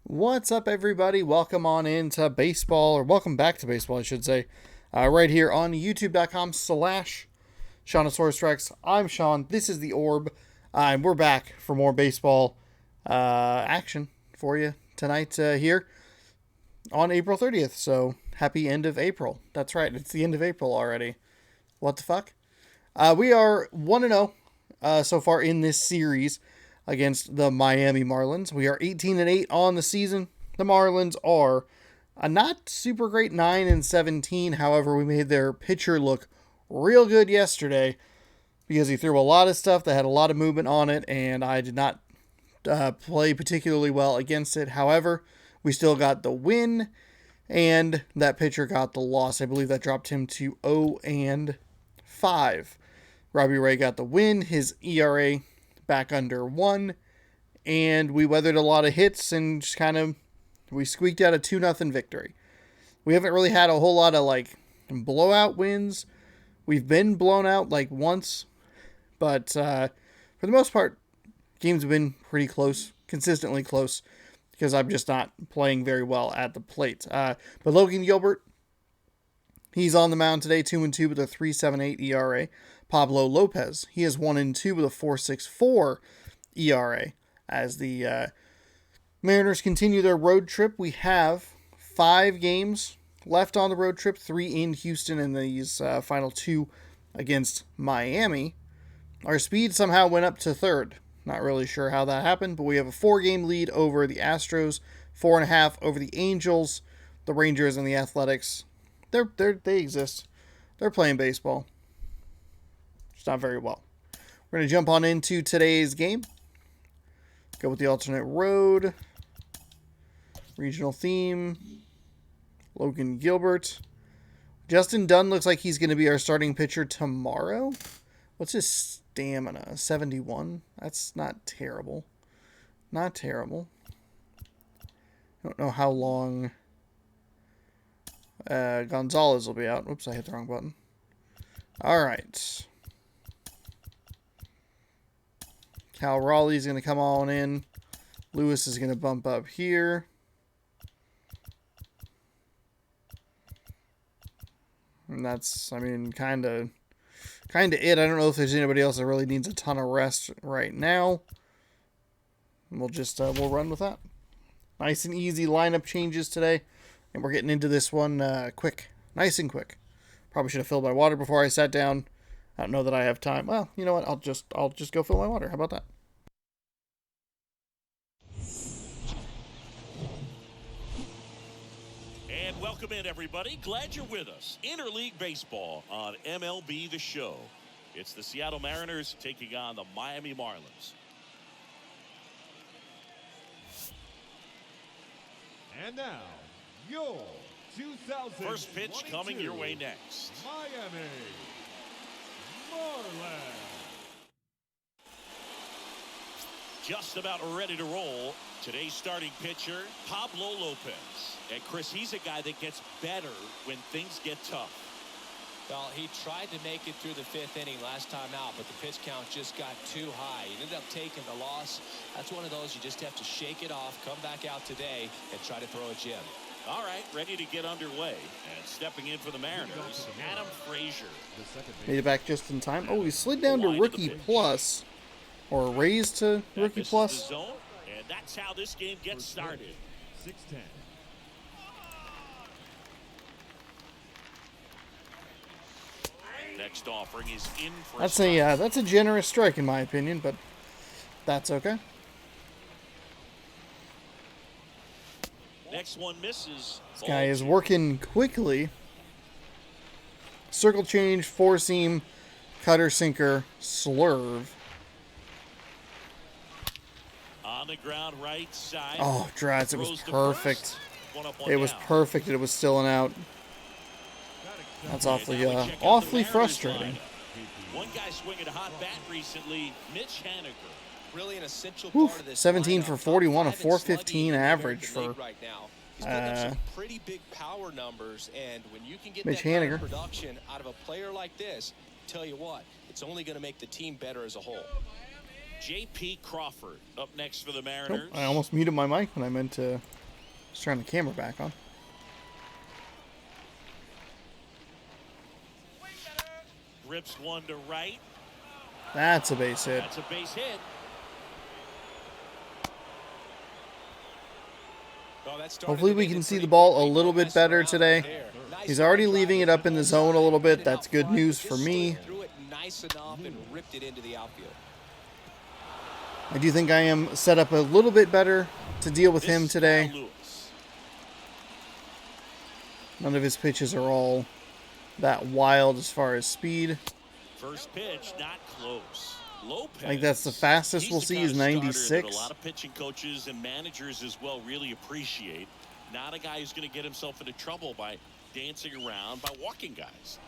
What's up, everybody? Welcome on into baseball, or welcome back to baseball, I should say, right here on youtube.com/Shaunosaurus Rex. I'm Sean. This is the Orb, and we're back for more baseball action for you tonight here on April 30th. So, happy end of April. That's right, it's the end of April already. What the fuck? We are 1-0 so far in this series against the Miami Marlins. We are 18-8 on the season. The Marlins are a not super great 9-17. However, we made their pitcher look real good yesterday because he threw a lot of stuff that had a lot of movement on it, and I did not play particularly well against it. However, we still got the win, and that pitcher got the loss. I believe that dropped him to 0-5. Robbie Ray got the win. His ERA back under 1, and we weathered a lot of hits and just we squeaked out a 2-0 victory. We haven't really had a whole lot of blowout wins. We've been blown out once, but for the most part, games have been pretty close, consistently close, because I'm just not playing very well at the plate. But Logan Gilbert, he's on the mound today, 2-2 with a 3.78 ERA. Pablo Lopez, he is 1-2 with a 4.64 ERA. As the Mariners continue their road trip, we have 5 games left on the road trip, 3 in Houston and these final 2 against Miami. Our speed somehow went up to third. Not really sure how that happened, but we have a 4-game lead over the Astros, 4.5 over the Angels, the Rangers, and the Athletics. They exist. They're playing baseball. Just not very well. We're going to jump on into today's game. Go with the alternate road. Regional theme. Logan Gilbert. Justin Dunn looks like he's going to be our starting pitcher tomorrow. What's his stamina? 71? That's not terrible. Not terrible. I don't know how long Gonzalez will be out. Oops, I hit the wrong button. All right. Cal Raleigh's going to come on in. Lewis is going to bump up here. And that's, kind of it. I don't know if there's anybody else that really needs a ton of rest right now. We'll just, we'll run with that. Nice and easy lineup changes today. And we're getting into this one quick. Nice and quick. Probably should have filled my water before I sat down. I don't know that I have time. Well, you know what? I'll just go fill my water. How about that? And welcome in, everybody. Glad you're with us. Interleague Baseball on MLB The Show. It's the Seattle Mariners taking on the Miami Marlins. And now, your 2022 First pitch coming your way next. Miami Marlins. Just about ready to roll. Today's starting pitcher, Pablo Lopez. And Chris, he's a guy that gets better when things get tough. Well, he tried to make it through the 5th inning last time out, but the pitch count just got too high. He ended up taking the loss. That's one of those you just have to shake it off, come back out today, and try to throw a gem. All right, ready to get underway. And stepping in for the Mariners, Adam Frazier. Made it back just in time. Oh, he slid down to Rookie Plus. Or raised to Rookie Plus. Zone, and that's how this game gets started. 6-10. Next offering is in for that's a generous strike in my opinion, but that's okay. Next one misses. This guy is working quickly. Circle change, four seam, cutter, sinker, slurve. On the ground, right side. Oh, Drats, it was perfect. It was perfect. It was still an out. That's awfully frustrating. One guy swinging a hot bat recently, Mitch Haniger. Really an essential Oof, part of this 17 for 41, a 415 average for right now. He's putting up some pretty big power numbers, and when you can get Mitch that kind Haniger. of production out of a player like this, tell you what, it's only going to make the team better as a whole. J.P. Crawford up next for the Nope, Mariners. I almost muted my mic when I meant to just turn the camera back on. Rips one to right. That's a base hit. That's a base hit. Hopefully we can see the ball a little bit better today. He's already leaving it up in the zone a little bit. That's good news for me. I do think I am set up a little bit better to deal with him today. None of his pitches are all that wild as far as speed. First pitch, not close. Lopez, I think that's the fastest we'll see is 96. A lot of pitching coaches and managers as well really appreciate. Not a guy who's going to get himself into trouble by dancing around, by walking guys.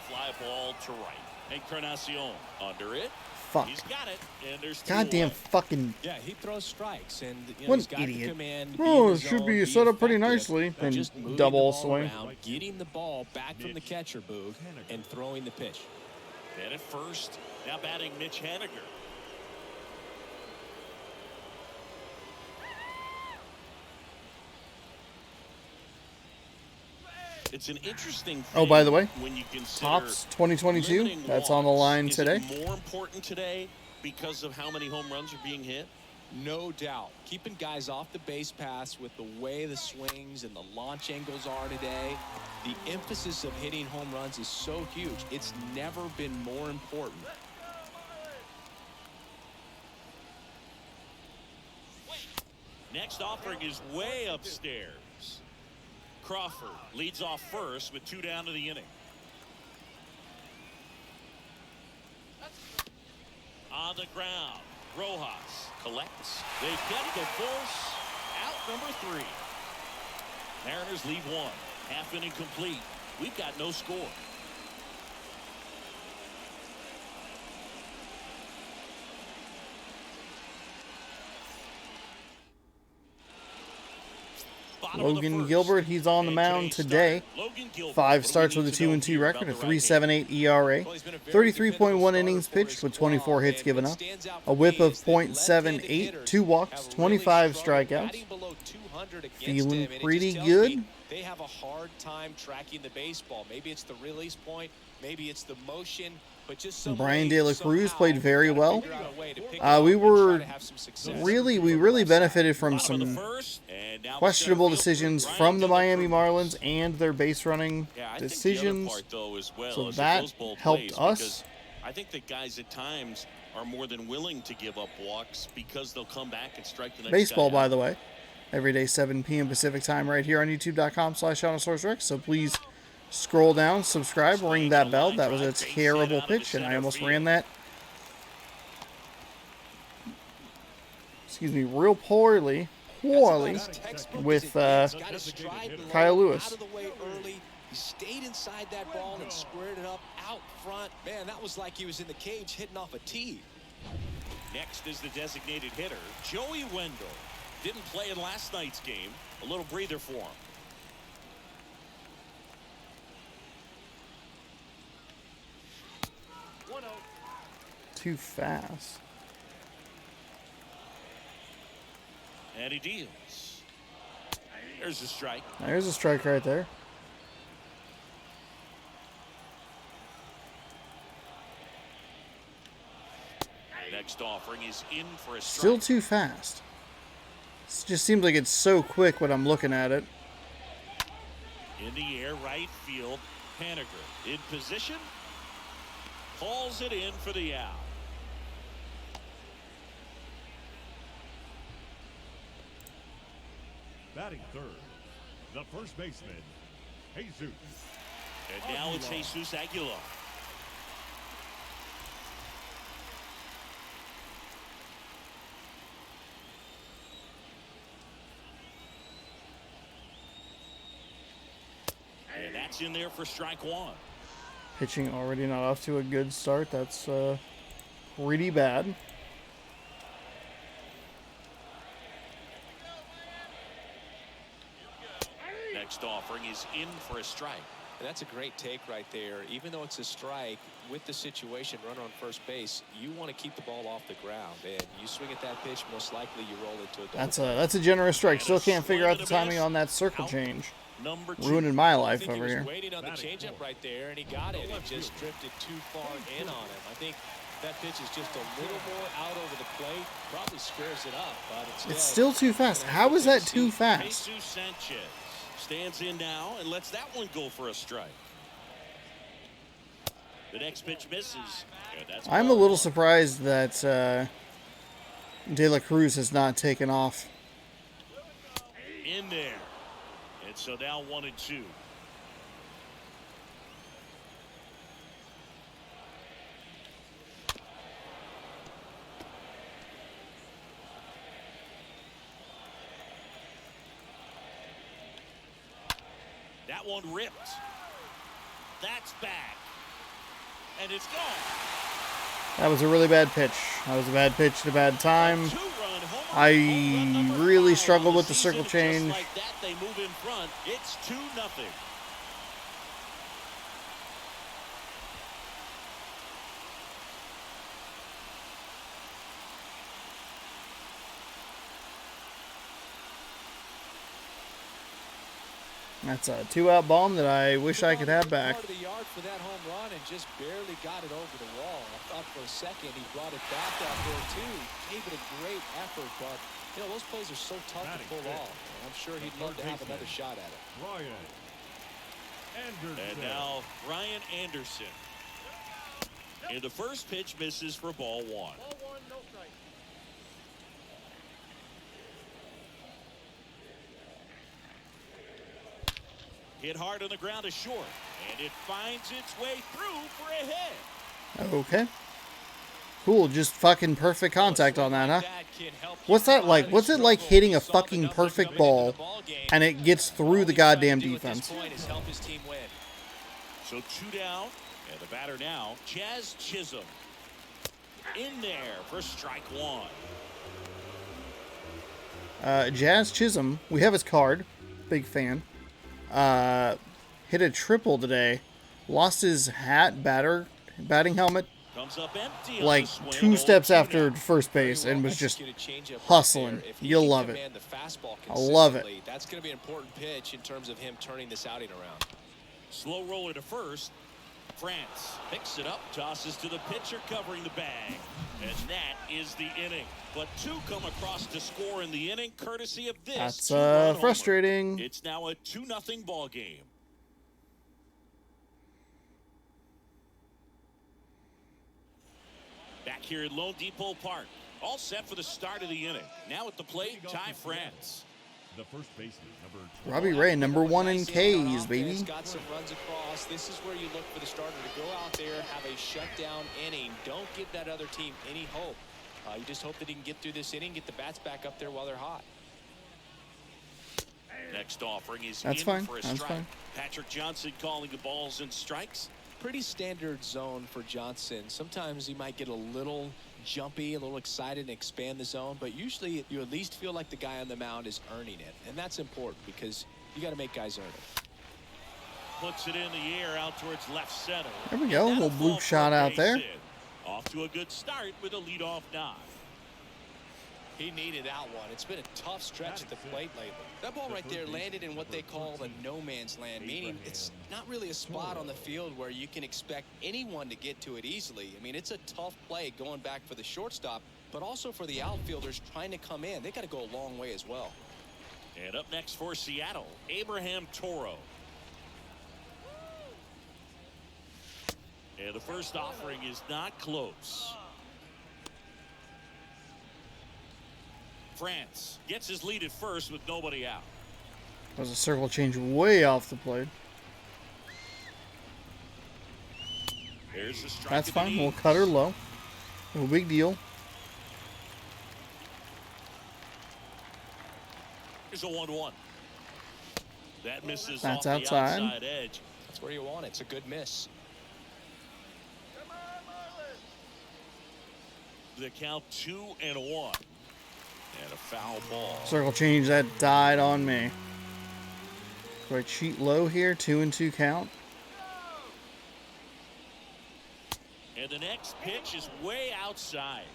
Fly ball to right. Encarnacion under it. Fuck. He's got it, and there's Goddamn fucking. Yeah, he throws strikes, and What he's got an idiot. the command. Oh, it should be set up pretty nicely. And just moving double the ball swing. around, getting the ball back from the catcher, Boog, and throwing the pitch. Then at first, now batting Mitch Haniger. It's an interesting thing. Oh, by the way, when you consider Topps 2022, limiting that's on the line walks, today. Is it more important today because of how many home runs are being hit? No doubt. Keeping guys off the base paths with the way the swings and the launch angles are today, the emphasis of hitting home runs is so huge. It's never been more important. Next offering is way upstairs. Crawford leads off first with 2 down to the inning. On the ground, Rojas collects. They get the force out number 3. Mariners leave 1. Half inning complete. We've got no score. Logan Gilbert, he's on the mound today. 5 starts with a 2-2 record, a 3.78 ERA, 33.1 innings pitched with 24 hits given up, a whip of .78, 2 walks, 25 strikeouts. Feeling pretty good. They have a hard time tracking the baseball. Maybe it's the release point, maybe it's the motion, but just Brian De La Cruz played very well. We really benefited from some questionable decisions from the Miami Marlins and their base running decisions. So that helped us. I think that guys at times are more than willing to give up walks because they'll come back and strike the next Baseball, guy by out. the way, every day 7 p.m. Pacific time right here on youtube.com/ShadowSourceRex. So please scroll down, subscribe, ring that bell. That was a terrible pitch, and I almost ran that. Excuse me, real poorly with Kyle Lewis. He stayed inside that ball and squared it up out front. Man, that was like he was in the cage hitting off a tee. Next is the designated hitter, Joey Wendell. Didn't play in last night's game. A little breather for him. Too fast. And he deals. There's a strike. There's a strike right there. Next offering is in for a strike. Still too fast. It just seems like it's so quick when I'm looking at it. In the air, right field. Haniger in position. Pulls it in for the out. Batting third, the first baseman, Jesus. And now it's Jesus Aguilar. And that's in there for strike 1. Pitching already not off to a good start. That's pretty bad. Next offering is in for a strike. And that's a great take right there. Even though it's a strike, with the situation, runner on first base, you want to keep the ball off the ground. And you swing at that pitch, most likely you roll into a double. That's a generous strike. Still can't figure out the timing on that circle change. Number 2. Ruining my I life think over he here. was waiting on the changeup right there, and he got it. It just drifted too far in on him. I think that pitch is just a little more out over the plate. Probably squares it up, but It's still too fast. How is that too fast? Jesus Sanchez stands in now and lets that one go for a strike. The next pitch misses. And that's I'm a little surprised that De La Cruz has not taken off. in there. And so now 1-2. That one ripped. That's back. And it's gone. That was a really bad pitch. That was a bad pitch at a bad time. I really struggled with the circle change. Just like that, they move in front. It's 2-0. That's a 2-out bomb that I wish I could have back. Part of the yard for that home run and just barely got it over the wall. I thought for a second he brought it back out there too. Gave it a great effort, but you know those plays are so tough to pull off. And I'm sure he'd love to have another shot at it. Ryan Anderson. And now Ryan Anderson. And the first pitch misses for ball one. Hit hard on the ground to short. And it finds its way through for a hit. Okay. Cool, just fucking perfect contact on that, huh? What's that like? What's it like hitting a fucking perfect ball and it gets through the goddamn defense? So 2 down, and the batter now, Jazz Chisholm. In there for strike one. Jazz Chisholm, we have his card. Big fan. Hit a triple today. Lost his batting helmet, Comes up empty like 2 steps after first base and was just hustling. You'll love it. I love it. That's going to be an important pitch in terms of him turning this outing around. Slow roller to first. France picks it up, tosses to the pitcher covering the bag. And that is the inning. But 2 come across to score in the inning, courtesy of this. That's two-run frustrating. homer. It's now a 2-0 ball game. Back here at Lone Depot Park. All set for the start of the inning. Now at the plate, Ty France. The first baseman, number 12. Robbie Ray, number 1 in Ks, baby. Got some runs across. This is where you look for the starter to go out there, have a shutdown inning. Don't give that other team any hope. You just hope that he can get through this inning, get the bats back up there while they're hot. Next offering is That's in fine. for a That's strike. fine. Patrick Johnson calling the balls and strikes. Pretty standard zone for Johnson. Sometimes he might get a little jumpy, a little excited and expand the zone, but usually you at least feel like the guy on the mound is earning it, and that's important because you got to make guys earn it. Puts it in the air out towards left center. There we go. A little bloop shot out there. Off to a good start with a leadoff knock. He needed that one. It's been a tough stretch at the plate lately. That ball right there landed in what they call the no man's land, meaning it's not really a spot on the field where you can expect anyone to get to it easily. I mean, it's a tough play going back for the shortstop, but also for the outfielders trying to come in. They got to go a long way as well. And up next for Seattle, Abraham Toro. And the first offering is not close. France gets his lead at first with nobody out. That was a circle change way off the plate. There's the strike. That's at the fine. knee. We'll cut her low. No big deal. Here's a 1-1. That misses That's off outside. the outside edge. That's where you want it. It's a good miss. The count 2-1. And a foul ball. Circle change that died on me. Do I cheat low here? 2-2 count. And the next pitch is way outside.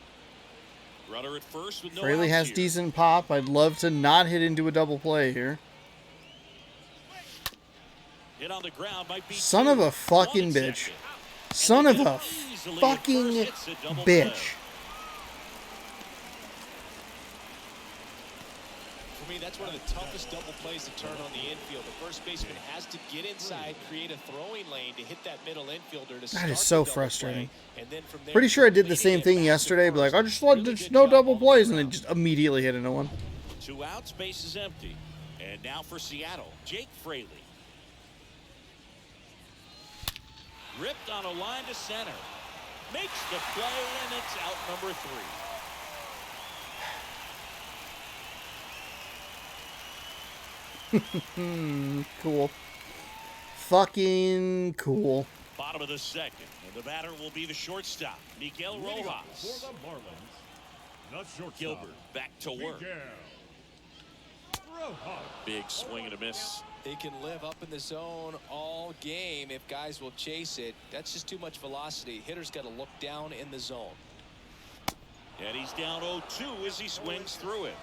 Runner at first with no Fraley outs has here. decent pop. I'd love to not hit into a double play here. Hit on the ground might be Son two. of a fucking One bitch. second. Son And of they a get it easily at fucking first. It's a double play. bitch. For me, that's one of the toughest double plays to turn on the infield. The first baseman has to get inside, create a throwing lane to hit that middle infielder to start That is the so double frustrating. play. And then from there, Pretty sure I did the leading same it thing back to yesterday, but like, I first. just let Really there's good no job double all the plays, way and then around. just immediately hit into one. 2 outs, base is empty. And now for Seattle, Jake Fraley. Ripped on a line to center. Makes the play, and it's out number 3. Cool. Fucking cool. Bottom of the second, and the batter will be the shortstop, Miguel Leading off Rojas. for the Marlins, the shortstop, Gilbert back to work. Miguel Rojas. Big swing and a miss. He can live up in the zone all game if guys will chase it. That's just too much velocity. Hitter's got to look down in the zone. And he's down 0-2 as he swings through it.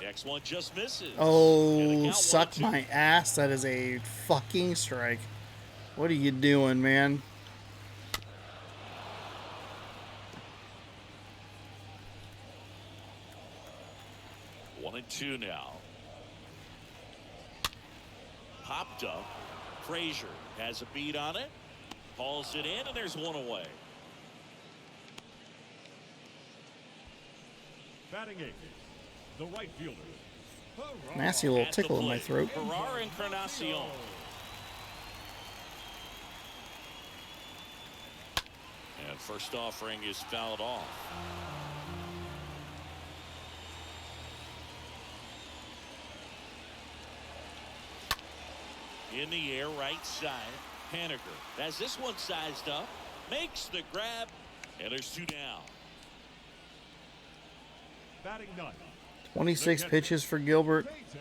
Next one just misses. And the Oh, count suck 1-2. my ass. That is a fucking strike. What are you doing, man? One and two now. Popped up. Frazier has a beat on it. Hauls it in, and there's one away. Batting eighth, the right fielder. Hurrah. Nasty little At the tickle in my plate, throat. Ferrara Encarnacion. And first offering is fouled off. In the air, right side. Haniger has this one sized up. Makes the grab. And there's 2 down. Batting ninth, 26 pitches for Gilbert. Bates.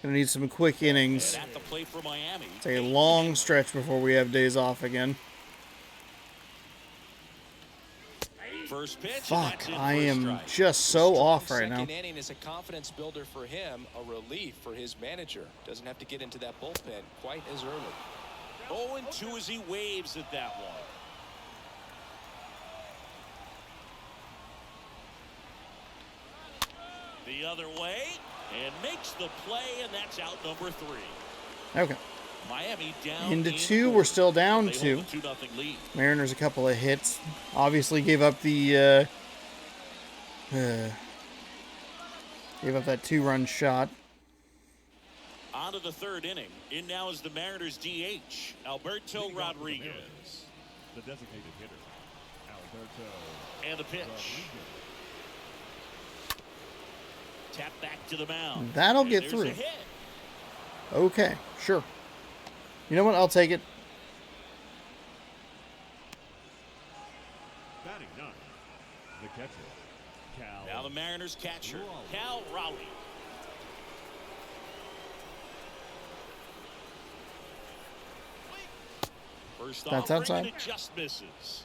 Gonna need some quick innings. And at the plate for Miami. It's a long stretch before we have days off again. First pitch. and Fuck, that's in I for a am strike. just so Strong off right now. Second inning is a confidence builder for him, a relief for his manager. Doesn't have to get into that bullpen quite as early. 0-2 as he waves at that one. The other way and makes the play, and that's out number 3. Okay. Miami down Into in 2, 4. we're still down They 2. hold a 2-0 lead. Mariners a couple of hits. Obviously gave up the gave up that 2-run shot. On to the 3rd inning. In now is the Mariners DH, Alberto Leading off for the Rodriguez. Mariners, the designated hitter, Alberto And the pitch. Rodriguez. Tap back to the mound. That'll And get there's through. a hit. Okay, sure. You know what? I'll take it. Batting ninth, the catcher, Cal. Now the Mariners catcher, Raleigh. Cal Raleigh. First That's offering, outside. and it just misses.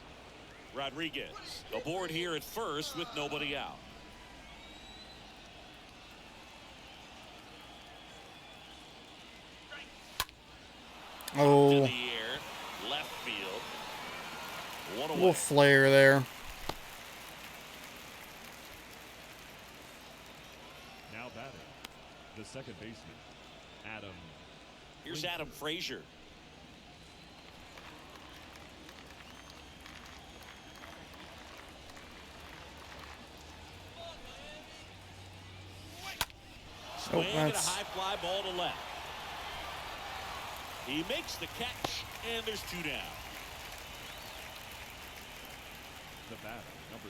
Rodriguez aboard here at first with nobody out. To Oh, the air, left field. One away. little flare there. Now batting, the second baseman, Adam. Here's Adam Frazier. Swing and a that's- high fly ball to left. He makes the catch, and there's 2 down. The batter, number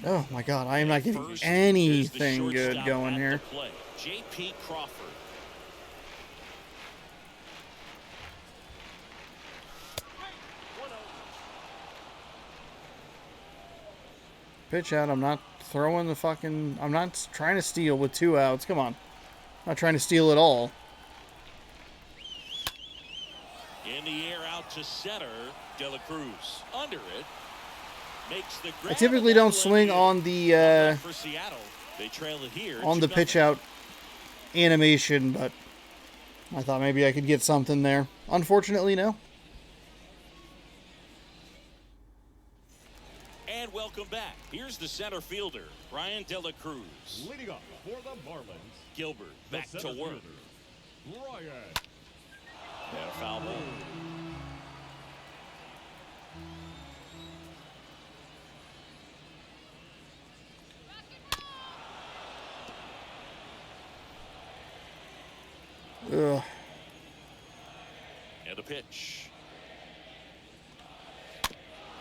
3. Oh my god, I am not getting First, anything there's the good shortstop going at here. the plate, J.P. Crawford. Pitch out. I'm not throwing the fucking. I'm not trying to steal with 2 outs. Come on. Not trying to steal at all. to center. De La Cruz under it. Makes the I grab. typically don't swing on the For Seattle. They trail it here. on the 2-0. pitch out animation, but I thought maybe I could get something there. Unfortunately, no. And welcome back. Here's the center fielder, Ryan De La Cruz. Leading up for the Marlins, Gilbert the back to center work. fielder, Ryan. And a foul ball. Ugh. And a pitch. He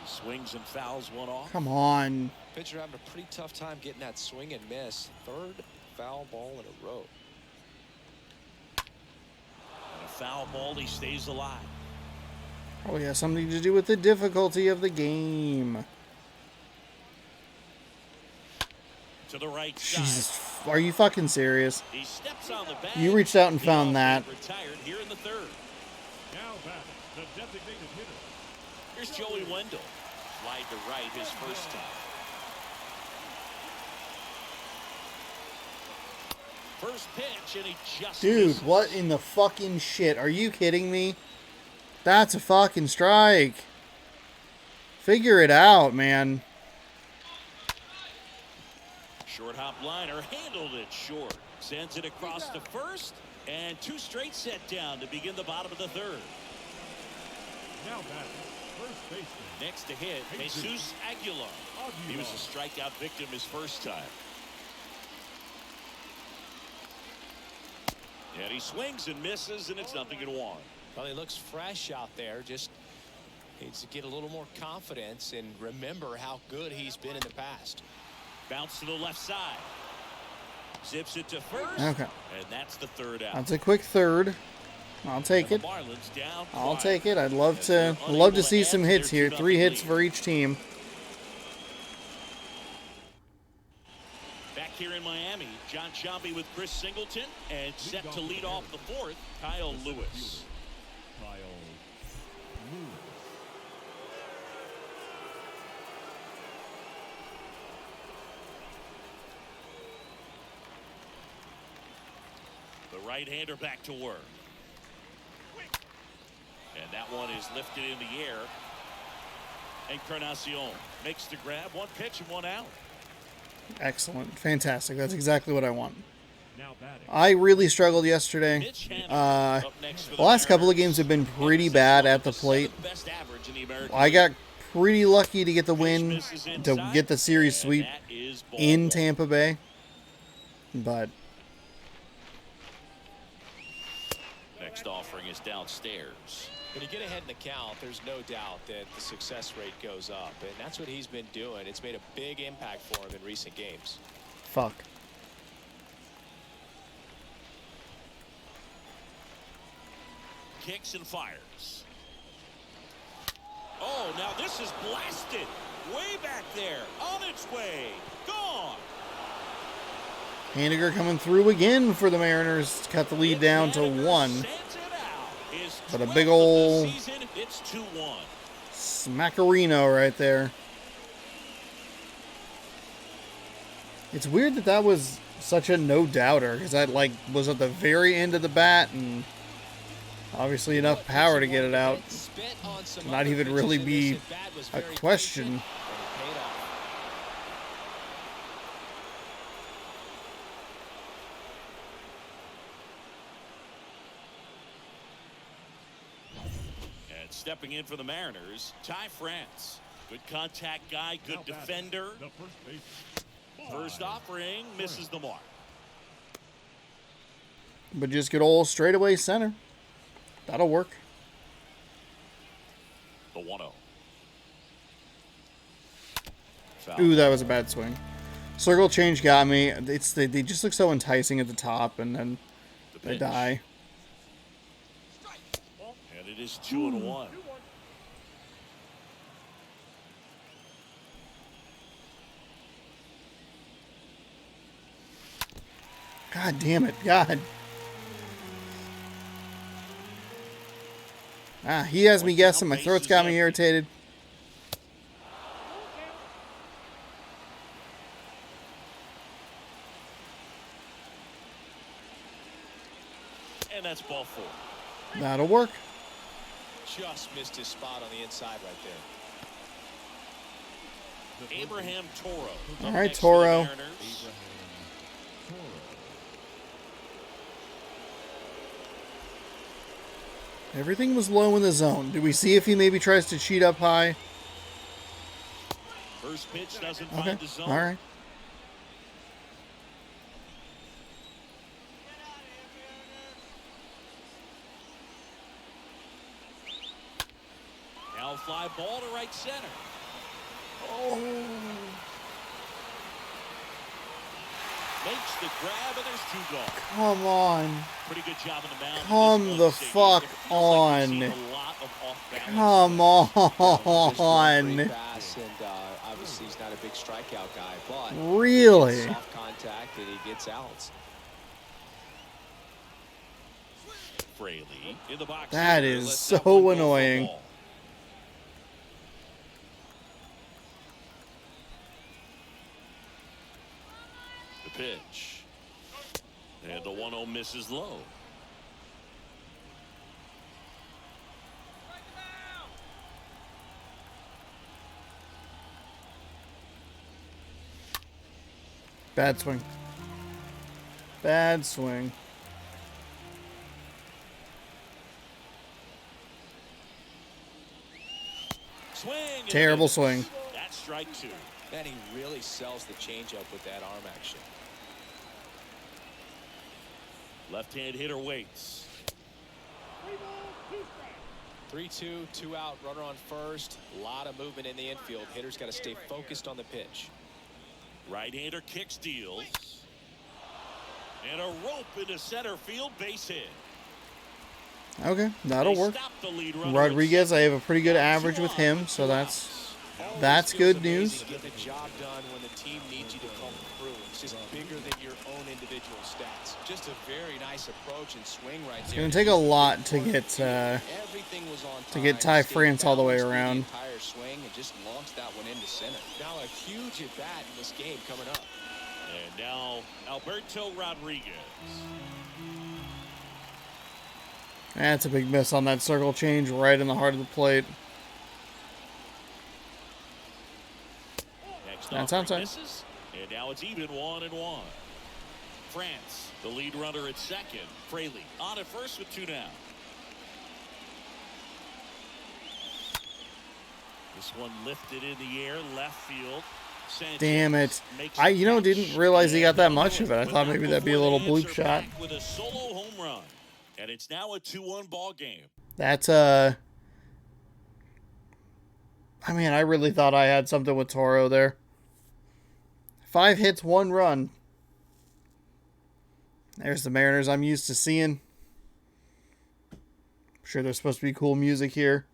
swings and fouls one off. Come on. Pitcher having a pretty tough time getting that swing and miss. Third foul ball in a row. And a foul ball, he stays alive. Probably has something to do with the difficulty of the game. To the right side. Jesus, are you fucking serious? He steps on the bag. You reached out and The found that. outfield retired here in the third. Now batting, the designated hitter. Here's Joey Wendell. Slide to right his first time. First pitch, and he just Dude, misses. what in the fucking shit? Are you kidding me? That's a fucking strike. Figure it out, man. Short hop liner handled it short. Sends it across to first, and two straight set down to begin the bottom of the third. Now batting, first baseman. Next to hit, Jesus Aguilar. He was a strikeout victim his first time. And he swings and misses, and it's 0-1. Well, he looks fresh out there. Just needs to get a little more confidence and remember how good he's been in the past. Bounce to the left side. Zips it to first. Okay. And that's the third out. That's a quick third. I'll take And it. the Marlins down I'll 5. take it. I'd love As to they're love unable to see add some to hits their here. 3 2-0 hits lead. for each team. Back here in Miami, John Sciambi with Chris Singleton, and set to lead off the fourth, Kyle Lewis. Kyle Lewis. The right-hander back to work. And that one is lifted in the air. Encarnacion makes the grab. One pitch and one out. Excellent. Fantastic. That's exactly what I want. Now batting. I really struggled yesterday. Mitch Haniger up next for The last couple of Mariners. games have been pretty And bad this is at the one of plate. seventh best average in the American I League. got pretty lucky to get the win, Misses to inside, get the series and sweep that is ball in one. Tampa Bay. But Next offering is downstairs. When you get ahead in the count, there's no doubt that the success rate goes up, and that's what he's been doing. It's made a big impact for him in recent games. fuck. Kicks and fires. Oh, now this is blasted. Way back there. On its way. Gone. Haniger coming through again for the Mariners to cut the lead down to Haniger 1. sends it out. His But a 12th big of the ol' season, it's 2-1. Smackarino right there. It's weird that that was such a no-doubter, because that was at the very end of the bat, and obviously enough power to get it out. Not even really be a question. And stepping in for the Mariners, Ty France. Good contact guy, good Now batting, defender. The first baseman. First offering, misses the mark. But just good old straightaway center. That'll work. The 1-0. Foul. Ooh, that was a bad swing. Circle change got me. They just look so enticing at the top, and then The they pitch. die. And it is 2-1. God damn it. God. Ah, he has me guessing. My throat's got me irritated. And that's ball 4. That'll work. Just missed his spot on the inside right there. Abraham Toro. All right, Toro. Everything was low in the zone. Do we see if he maybe tries to cheat up high? First pitch doesn't Okay. find the zone. All right. Now fly ball to right center. Makes the grab, and there's 2 gone. Come on. Pretty good job on the mound. Come This the one, Siggy. fuck It feels like we've seen on. a lot of off-balance Come Just one on. great pass, and obviously he's not a big strikeout guy, but Really? soft contact and he gets outs. Fraley in the box. That here. is Let so that one go for a annoying. ball. The pitch. And the 1-0 misses low. Bad swing. Bad swing. Swing. and Terrible miss. swing. That's strike 2. Man, he really sells the changeup with that arm action. Left-hand hitter waits. 3-2, 2 out, runner on first. A lot of movement in the infield. Hitter's got to stay focused on the pitch. Right-hander kick steals. And a rope into center field, base hit. Okay, that'll They work. stop the lead runner Rodriguez, at I have a pretty good second. average with him, so that's Always feels good amazing news. to get the job done when the team needs you to come through. It's just bigger than your own individual stats. Just a very nice approach and swing right It's there. gonna take a lot to get Everything was on to get time, Ty stayed France all the way balanced through around. The entire swing and just launched that one into center. Now a huge at bat in this game coming up. And now Alberto Rodriguez. That's a big miss on that circle change right in the heart of the plate. Next That's offering outside. misses, and now it's even 1-1. France, the lead runner at second. Fraley on at first with 2 down. This one lifted in the air, left field. Sanchez Damn it. makes I the catch. didn't realize he got that much of it. I But thought not maybe that'd be a before little they bloop answer shot. back with a solo home run. And it's now a 2-1 ball game. That's I mean, I really thought I had something with Toro there. 5 hits, 1 run. There's the Mariners I'm used to seeing. I'm sure there's supposed to be cool music here.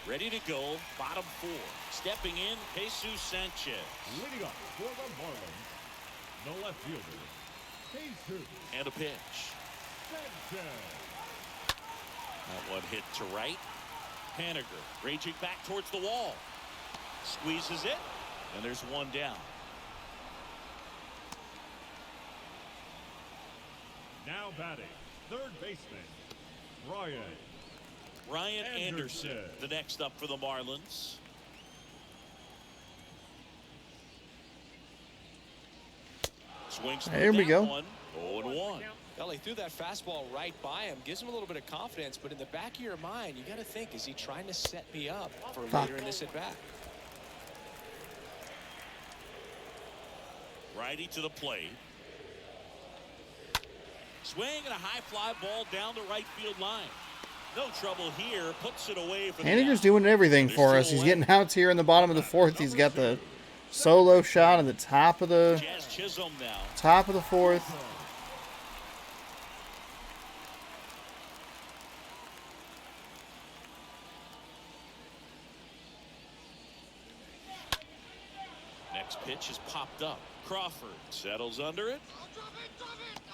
Ready to go, bottom 4. Stepping in, Jesus Sanchez. Leading up for the Marlins, the left fielder, Jesus And a pitch. Sanchez. That one hit to right. Haniger raging back towards the wall. Squeezes it, and there's 1 down. Now batting, third baseman, Ryan Anderson, Anderson. the next up for the Marlins. Swings through There we that go. one. 0-1. Well, he threw that fastball right by him. Gives him a little bit of confidence, but in the back of your mind, you got to think, is he trying to set me up for later in this at-bat? Righty to the plate. Swing and a high fly ball down the right field line. No trouble here. Puts it away for the Haniger's out. doing everything They're for still us. He's away. getting outs here in the bottom of the 4th. He's got the solo shot at the top of the Jazz Chisholm now. 4th. Next pitch is popped up. Crawford settles under it.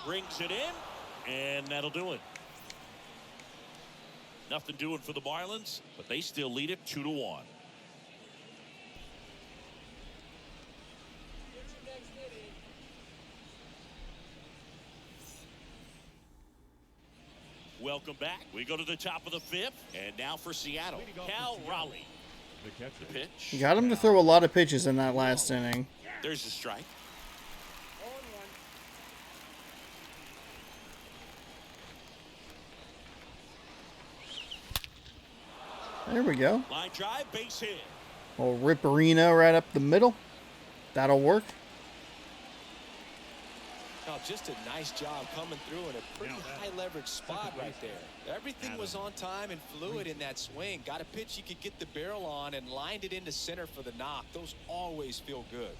Brings it in. And that'll do it. Nothing doing for the Marlins, but they still lead it 2-1. Welcome back. We go to the top of the 5th, and now for Seattle, Cal Raleigh. The catcher. The pitch. You got him to throw a lot of pitches in that last inning. There's the strike. There we go. Line drive, base hit. Little Ripperino right up the middle. That'll work. Oh, just a nice job coming through in a pretty high leverage spot right there. Everything was on time and fluid in that swing. Got a pitch you could get the barrel on and lined it into center for the knock. Those always feel good.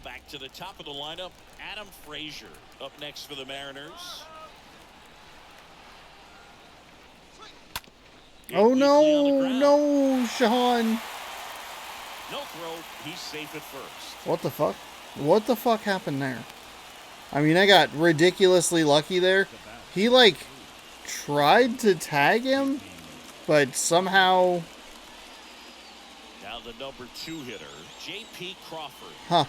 Back to the top of the lineup, Adam Frazier up next for the Mariners. Oh Weekly on the no, ground. no, Sean. No throw. He's safe at first. What the fuck? What the fuck happened there? I mean, I got ridiculously lucky there. He, like, tried to tag him, but somehow... Now the number 2 hitter, J.P. Crawford. Huh.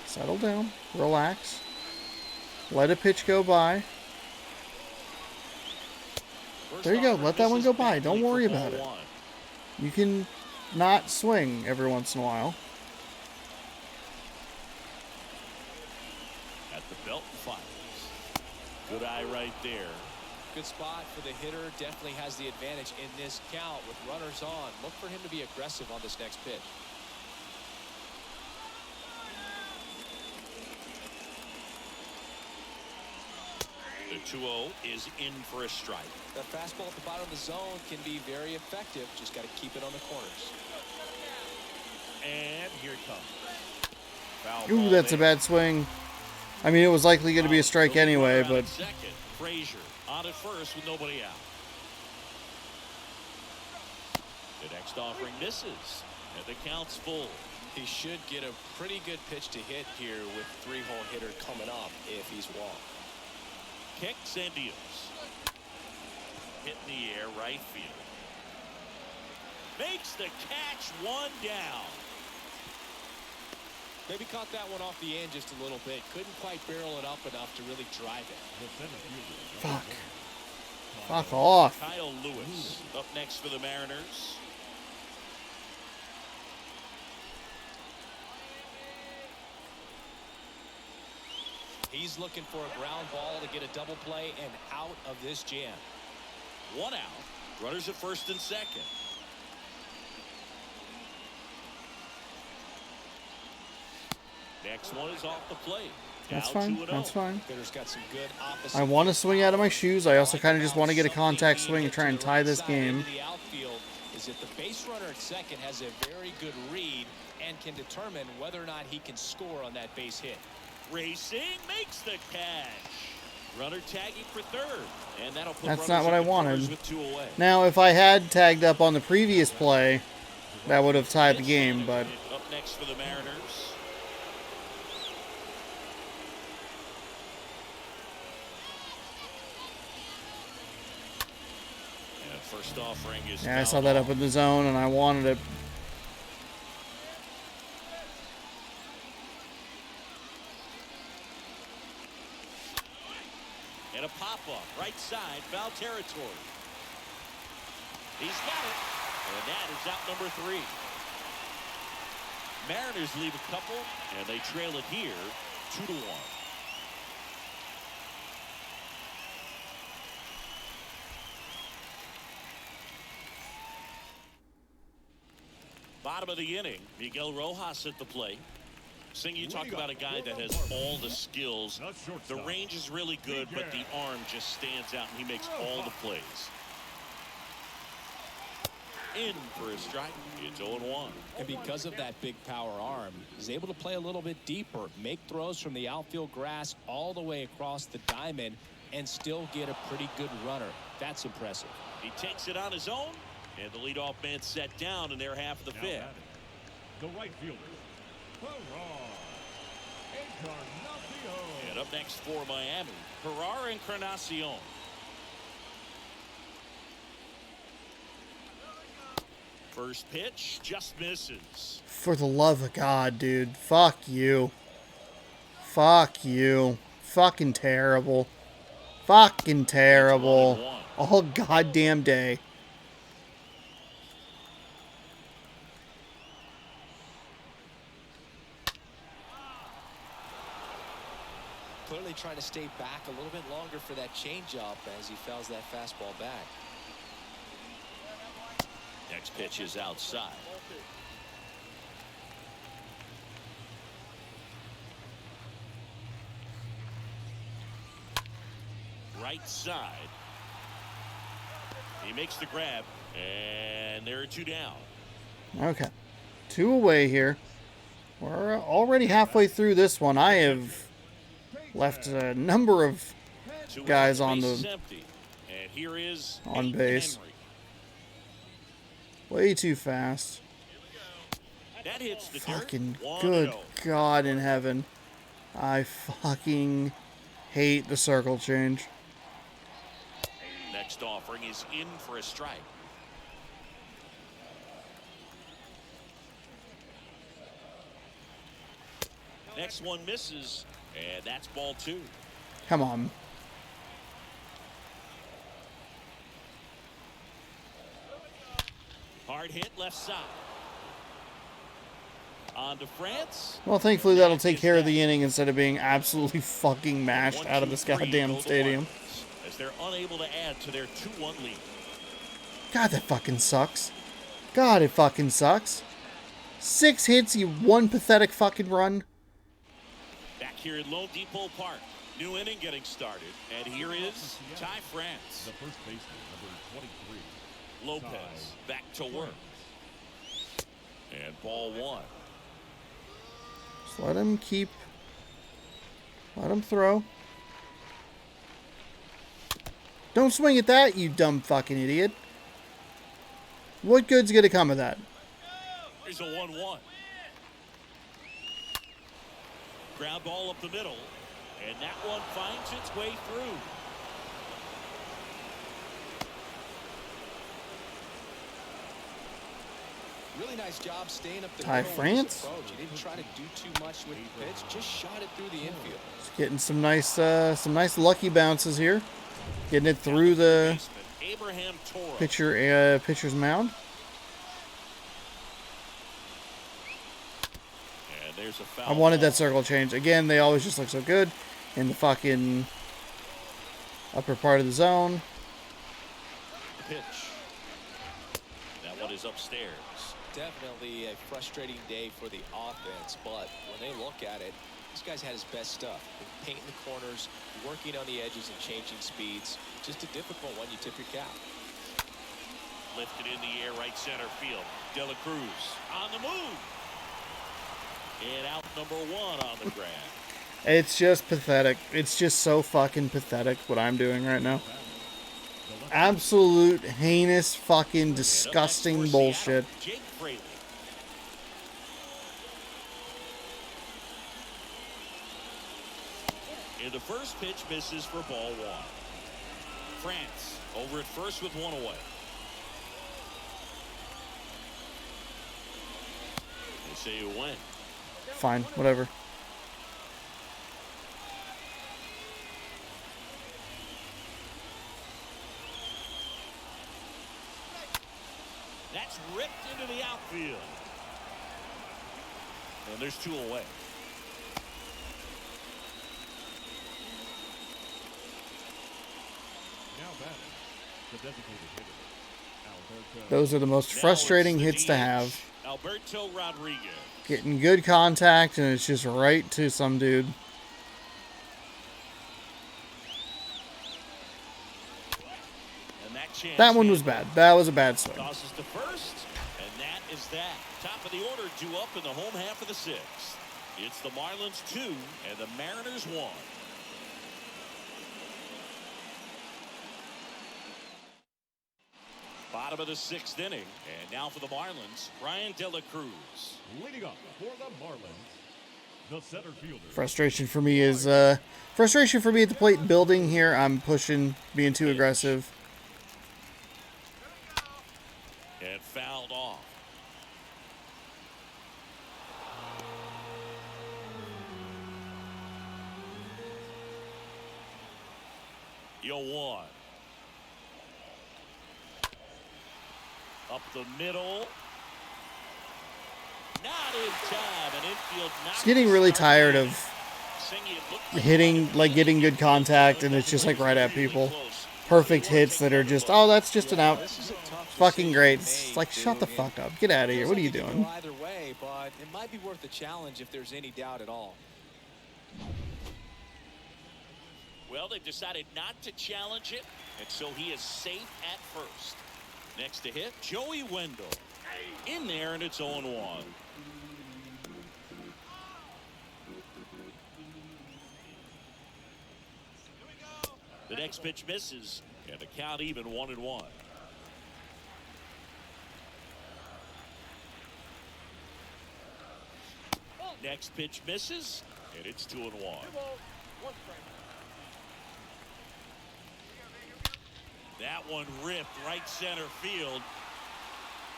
Settle down. Relax. Let a pitch go by. There you go. Let that one go by. Don't worry about it. You can not swing every once in a while. At the belt fires. Good eye right there. Good spot for the hitter. Definitely has the advantage in this count with runners on. Look for him to be aggressive on this next pitch. The 2-0 is in for a strike. The fastball at the bottom of the zone can be very effective. Just got to keep it on the corners. And here it comes. Foul Ooh, ball that's a there. bad swing. I mean, it was likely going to be a strike The lead anyway, runner on but... second, Frazier on at first with nobody out. The next offering misses, and the count's full. He should get a pretty good pitch to hit here with 3-hole hitter coming up if he's walked. Kicks and deals. Hit in the air, right field. Makes the catch, one down. Maybe caught that one off the end just a little bit. Couldn't quite barrel it up enough to really drive it. The center fielder. Fuck. Fuck off. Kyle Lewis up next for the Mariners. He's looking for a ground ball to get a double play and out of this jam. One out. Runners at first and second. Next one is off the plate. That's Down fine. 2-0. That's fine. Hitter's got some good opposite. I want to swing out of my shoes. I also kind of just want to get a contact swing and try and tie this game. The outfield is that the base runner at second has a very good read and can determine whether or not he can score on that base hit. Racing makes the catch. Runner tagging for third. And that'll put That's runners not what in I the corners wanted. with 2 away. Now, if I had tagged up on the previous play, that would have tied the game, but... Up next for the Mariners. And first offering is Yeah, I saw fouled that off. up in the zone, and I wanted it. And a pop-up, right side, foul territory. He's got it, and that is out number 3. Mariners leave a couple, and they trail it here, 2-1. Bottom of the inning, Miguel Rojas at the plate. Sing, you talk about a guy that has all the skills. The range is really good, but the arm just stands out, and he makes all the plays. In for a strike. It's 0-1. And because of that big power arm, he's able to play a little bit deeper, make throws from the outfield grass all the way across the diamond, and still get a pretty good runner. That's impressive. He takes it on his own, and the leadoff man set down in their half of the Now 5th. batting, the right fielder. Hurrah! Encarnacion. And up next for Miami, Herrera Encarnacion. First pitch just misses. For the love of God, dude. Fuck you. Fuck you. Fucking terrible. Fucking terrible. All goddamn day. Clearly trying to stay back a little bit longer for that changeup as he fouls that fastball back. Next pitch is outside. Right side. He makes the grab, and there are 2 down. Okay. 2 away here. We're already halfway through this one. I have left a number of guys on the empty. And here is on base. Henry. Way too fast. That hits the Fucking dirt. good 1-0. God in heaven. I fucking hate the circle change. Next offering is in for a strike. Next one misses, and that's ball 2. Come on. Hard hit left side. On to France. Well, thankfully that'll take care of the inning instead of being absolutely fucking mashed out of this 1-2-3 goddamn go the stadium. Marlins, as they're unable to add to their 2-1 lead. God, that fucking sucks. God, it fucking sucks. 6 hits, you 1 pathetic fucking run. Back here at Lone Depot Park. New inning getting started. And here is Ty France. The first baseman, number 23. Lopez back to work. And ball 1. Just let him keep. Let him throw. Don't swing at that, you dumb fucking idiot. What good's gonna come of that? Here's a 1-1. Ground ball up the middle. And that one finds its way through. Really nice job staying up the Ty middle with France? his approach. He didn't try to do too much with the pitch, just shot it through the infield. Just getting some nice lucky bounces here. Getting it through the Baseman, Abraham Toro. pitcher's mound. And there's a foul I wanted ball. that circle change. Again, they always just look so good in the fucking upper part of the zone. Pitch. That one is upstairs. Definitely a frustrating day for the offense, but when they look at it, this guy's had his best stuff. Painting the corners, working on the edges and changing speeds. Just a difficult one, you tip your cap. Lifted in the air, right center field. De La Cruz on the move. And out number 1 on the grab. It's just pathetic. It's just so fucking pathetic what I'm doing right now. Absolute heinous fucking disgusting bullshit. Jake Fraley. And the first pitch misses for ball 1. France over at first with 1 away. They say you win. Fine, whatever. That's ripped into the outfield. And there's 2 away. Now batting, the designated hitter, Alberto. Those are the most Now frustrating it's the hits to DH, have. Alberto Rodriguez. Getting good contact and it's just right to some dude. And that chance That one was bad. That was a bad swing. Tosses to first, and that is that. Top of the order due up in the home half of the 6th. It's the Marlins 2 and the Mariners 1. Bottom of the 6th inning, and now for the Marlins, Ryan De La Cruz. Leading up for the Marlins, the center fielder. Frustration for me is frustration for me at the plate building here. I'm pushing, being too aggressive. And fouled off. You'll one. Up the middle. Not in time. An infield Just getting really tired of hitting, like getting good contact, and it's just like right at people. Perfect hits that are just, oh, that's just an out. Fucking great. It's like, shut the fuck up. Get out of here. What are you doing? Either way, but it might be worth a challenge if there's any doubt at all. Well, they've decided not to challenge it, and so he is safe at first. Next to hit, Joey Wendell. In there, and it's 0-1. The next pitch misses, and the count even 1-1. Next pitch misses, and it's 2-1. That one ripped right center field.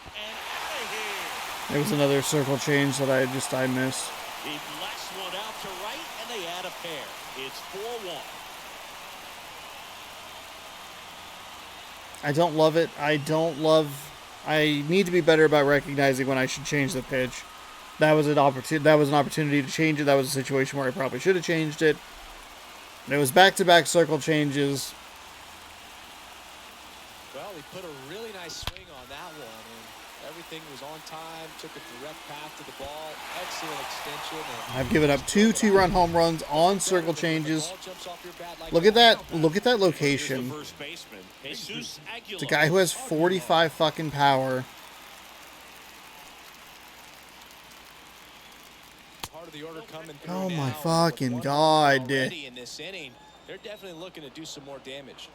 And out of here. There was another circle change that I missed. He blasts one out to right, and they add a pair. It's 4-1. I don't love it. I need to be better about recognizing when I should change the pitch. That was an opportunity to change it. That was a situation where I probably should have changed it. It was back-to-back circle changes. Well, he put a really nice swing on that one, and everything was on time, took a direct path to the ball, excellent extension. And I've given up two two-run home runs on circle changes. Look at that. Look at that location. First baseman, Jesus Aguilar. It's a guy who has 45 fucking power. Part of the order coming through Oh my now, fucking with one God. already in this inning, they're definitely looking to do some more damage.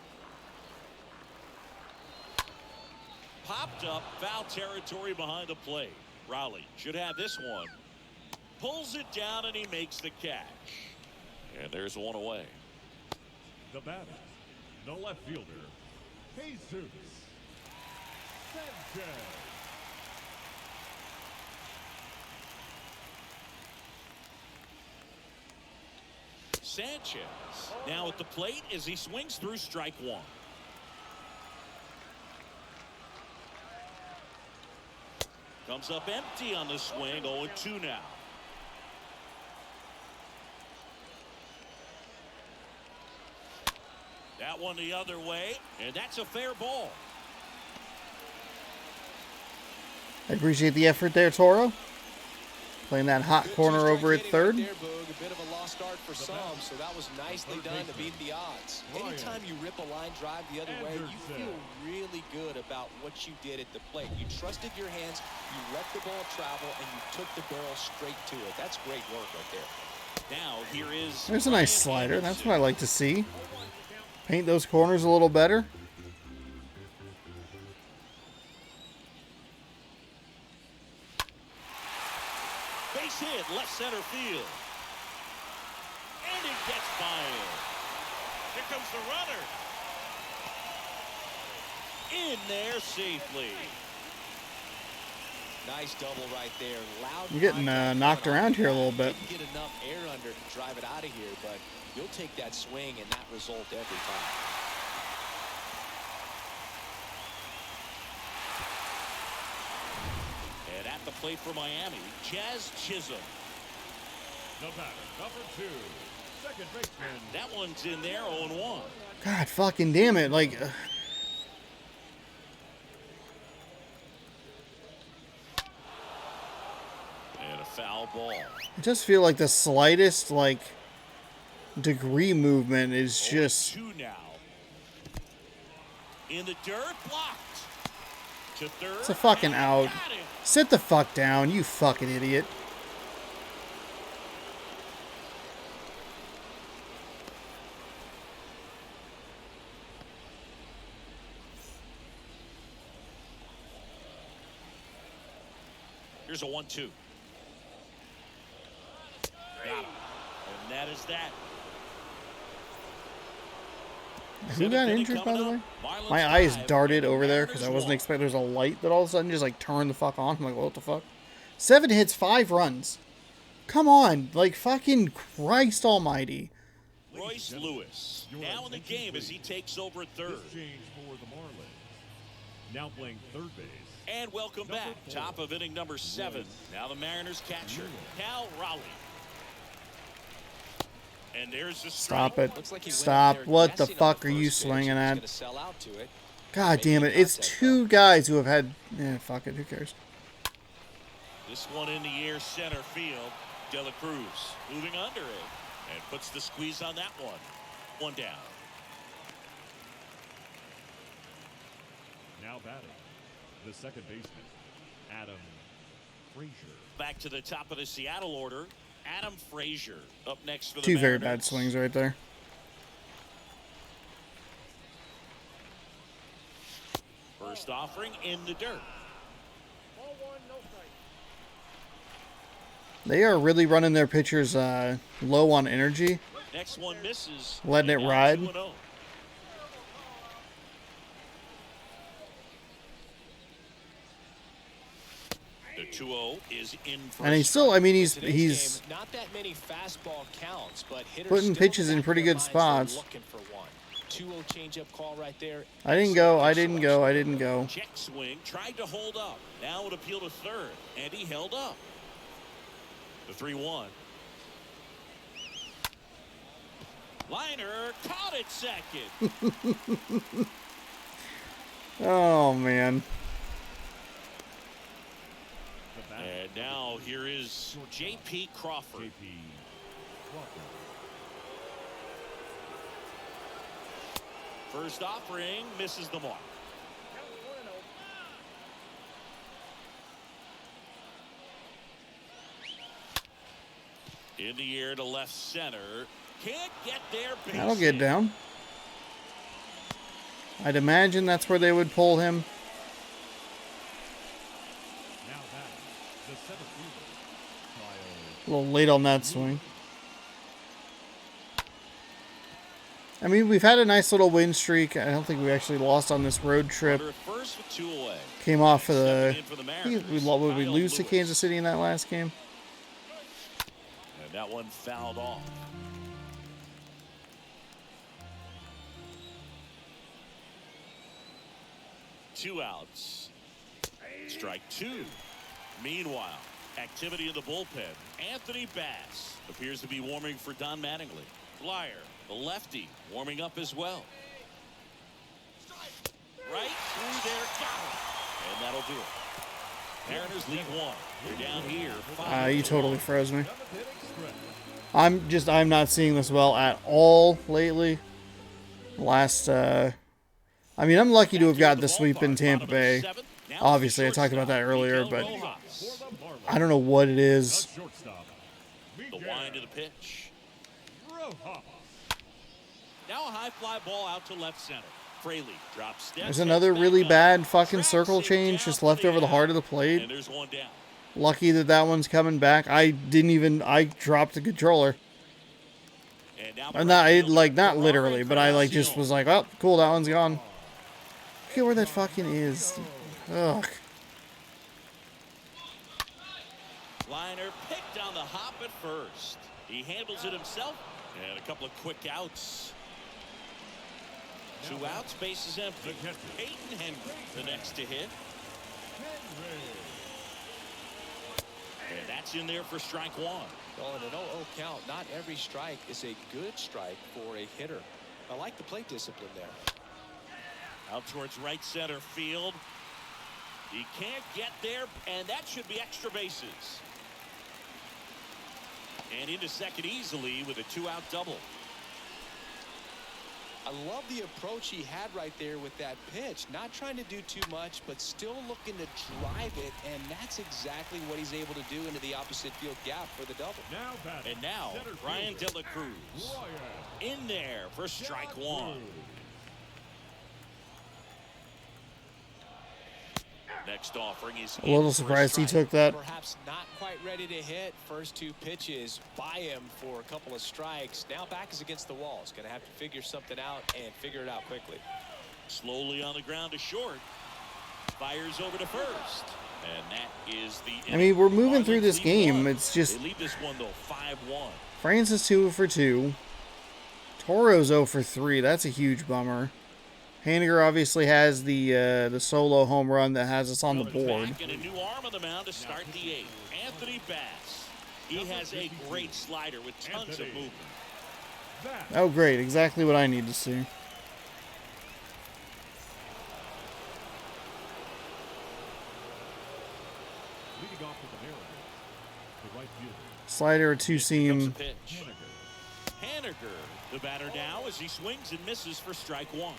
Popped up, foul territory behind the plate. Rowley should have this one. Pulls it down, and he makes the catch. And there's one away. The batter, the left fielder, Jesus Sanchez. Sanchez now at the plate as he swings through strike one. Comes up empty on the swing, 0-2 now. That one the other way, and that's a fair ball. I appreciate the effort there, Toro. Playing that hot corner over at third. There, Boog. A bit of a lost start for some, so that was nicely done to beat the odds. Anytime you rip a line drive the other way, you feel really good about what you did at the plate. You trusted your hands, you let the ball travel, and you took the barrel straight to it. That's great work right there. Now here is. There's a nice slider. That's what I like to see. Paint those corners a little better. Base hit, left center field. And it gets by him. Here comes the runner. In there safely. Nice double right there. Loud. I'm getting knocked around here a little bit. Didn't get enough air under to drive it out of here, but you'll take that swing and that result every time. And at the plate for Miami, Jazz Chisholm. The batter, number 2, second baseman. That one's in there, 0-1. God fucking damn it. Like, And a foul ball. I just feel like the slightest, like, degree movement is just... 2 now. In the dirt, blocked. To third. It's a fucking and out. got him. Sit the fuck down, you fucking idiot. Here's a 1-2. Got him. And that is that. Who got injured, by the way? My eyes darted over there because I wasn't expecting. There's a light that all of a sudden just like turned the fuck on. I'm like, what the fuck? 7 hits, 5 runs. Come on, like fucking Christ Almighty. Royce Lewis now in the game as he takes over third. This change for the Marlins. Now playing third base. And welcome back. Top of inning number 7. Now the Mariners catcher, Cal Raleigh. And there's the strike. Stop it. Stop. What the fuck are you swinging at? God damn it. It's 2 guys who have had... Eh, fuck it. Who cares? This one in the air, center field. De La Cruz moving under it. And puts the squeeze on that one. 1 down. Now batting, the second baseman, Adam Frazier. Back to the top of the Seattle order. Adam Frazier up next for the 2 very Mariners. bad swings right there. First offering in the dirt. They are really running their pitchers low on energy. Next one misses. Letting it ride. 2-0. The 2-0 is in for And he's still, I mean, he's not that many fastball counts, but hitters putting still pitches in pretty good back of their minds, spots. they're looking for one. 2-0 changeup call right there. I didn't go. I didn't go. I didn't go. check swing, tried to hold up. Now it appeal to third, and he held up. The 3-1. Liner caught it second. Oh man. The batter, And now here is J.P. Crawford. J.P. Crawford. First offering misses the mark. In the air to left center. Can't get there. That'll get down. I'd imagine that's where they would pull him. Now batting, the center fielder, Kyle. A little late on that swing. I mean, we've had a nice little win streak. I don't think we actually lost on this road trip. Runner at first with 2 away. Came off of the... Stepping in for the Mariners, Would we Kyle lose to Lewis. Kansas City in that last game? And that one fouled off. Two outs. Strike 2. Meanwhile, activity in the bullpen. Anthony Bass appears to be warming for Don Mattingly. Flyer, the lefty, warming up as well. Right through there, got it. And that'll do it. Mariners lead 1. They're down here. 5 You totally froze me. 7th inning stretch. I'm not seeing this well at all lately. Last, I mean, I'm lucky to have got the sweep in Tampa Bay. Obviously, I talked about that earlier, but For the Marlins, I don't know what it the is. shortstop, The Miguel wind to the pitch. Rojas. Now a high fly ball out to left center. Fraley drops steps. There's another heads really back bad up, fucking tracks circle it change down just for left over the heart of the out. plate. And there's one down. Lucky that one's coming back. I dropped the controller. And now I'm not, Bradfield, not Ferrari, literally, but I just Encarnacion. was like, oh, cool, that one's gone. Look at where that fucking is. Ugh. Liner picked on the hop at first. He handles it himself. And a couple of quick outs. 2 outs, base is empty. Peyton Henry, the next to hit. And that's in there for strike 1. Well, in an 0-0 count, not every strike is a good strike for a hitter. I like the plate discipline there. Out towards right center field. He can't get there, and that should be extra bases. And into second easily with a 2-out double. I love the approach he had right there with that pitch. Not trying to do too much, but still looking to drive it, and that's exactly what he's able to do into the opposite field gap for the double. Now batting, And now, center Brian De fielder, La Cruz Ryan in there for strike Delacruz. 1. Next offering is A little in for surprised he strike. took that. Perhaps not quite ready to hit. First 2 pitches by him for a couple of strikes. Now back is against the wall. He's going to have to figure something out and figure it out quickly. Slowly on the ground to short. Fires over to first. And that is the I mean, we're moving Marlins through this lead game. one. It's just They lead this one, though, 5-1. Francis 2 for 2. Toro's 0 for 3. That's a huge bummer. Haniger obviously has the solo home run that has us on the board. Back and a new arm on the mound to start the 8th. Anthony Bass. He has a great slider with tons of movement. Oh, great. Exactly what I need to see. Leading off with the narrative, the right fielder, Slider, a Comes two-seam. the pitch. Haniger, the batter now as he swings and misses for strike 1.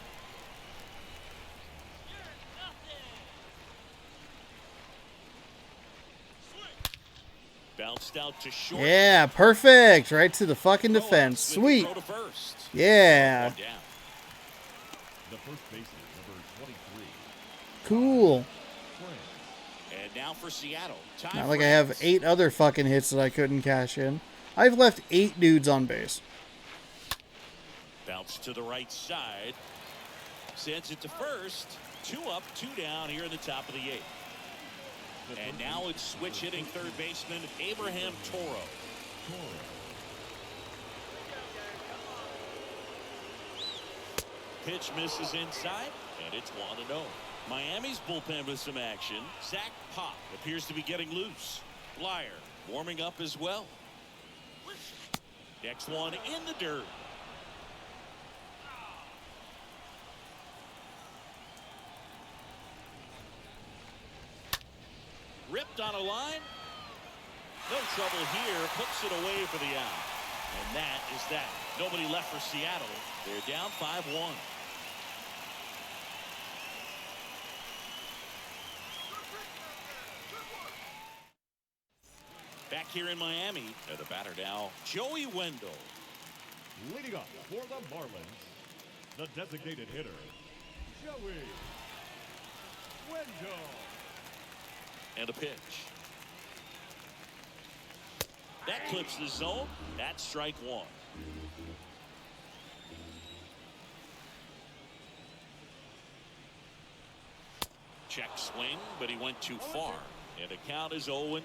Bounced out to short. Yeah, perfect. Right to the fucking defense. With Sweet. throw to first. Yeah. One down. the first baseman, number 23, Cool. Frank. And now for Seattle. Not like I have 8 other fucking hits that I couldn't cash in. I've left 8 dudes on base. Bounce to the right side. Sends it to first. 2 up, 2 down here in the top of the 8th. And now it's switch hitting third baseman Abraham Toro. Pitch misses inside, and it's 1-0. Miami's bullpen with some action. Zach Pop appears to be getting loose. Flyer warming up as well. Next one in the dirt. Ripped on a line. No trouble here. Puts it away for the out. And that is that. Nobody left for Seattle. They're down 5-1. Back here in Miami, the batter now, Joey Wendell. Leading up for the Marlins, the designated hitter, Joey Wendell. And a pitch. That clips the zone. That's strike 1. Check swing, but he went too far. And the count is 0-2.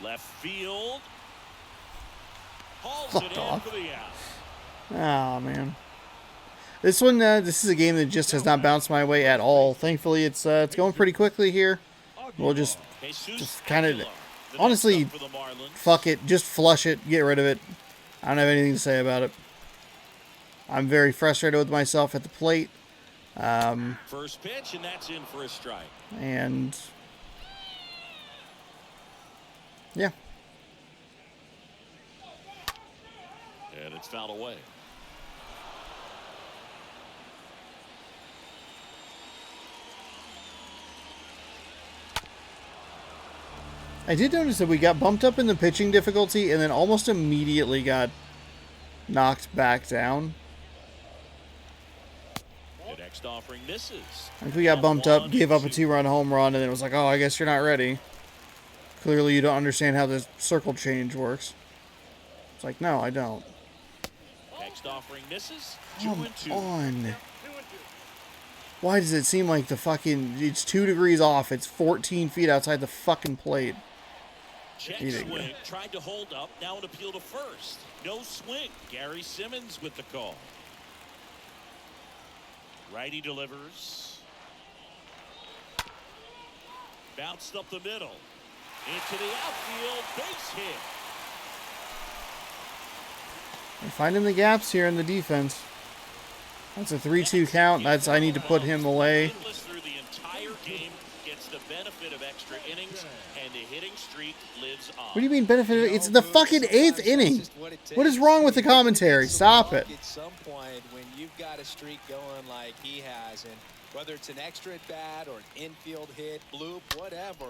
Left field. Hauls it Fuck in off. for the out. Oh, man. This one, this is a game that just has not bounced my way at all. Thankfully, it's going pretty quickly here. We'll just Jesus kind of, Aguilar, the honestly, next up for the Marlins. fuck it. Just flush it. Get rid of it. I don't have anything to say about it. I'm very frustrated with myself at the plate. First pitch, and that's in for a strike. And yeah. And it's fouled away. I did notice that we got bumped up in the pitching difficulty and then almost immediately got knocked back down. The next offering misses. I think we got bumped up, gave up a 2-run home run, and then it was like, oh, I guess you're not ready. Clearly you don't understand how the circle change works. It's like, no, I don't. Next offering misses. Come 2-2. on. Why does it seem like the fucking, it's 2 degrees off, it's 14 feet outside the fucking plate? Check Eating. swing. Tried to hold up. Now an appeal to first. No swing. Gary Simmons with the call. Righty delivers. Bounced up the middle. Into the outfield. Base hit. They're finding the gaps here in the defense. That's a 3-2 count. That's, I need to put him away. Winless through the entire game, gets the benefit of extra innings, and the hitting streak lives on. What do you mean benefit? It's the fucking 8th inning. What is wrong with the commentary? Stop it. At some point, when you've got a streak going like he has, and whether it's an extra at bat or an infield hit, bloop, whatever,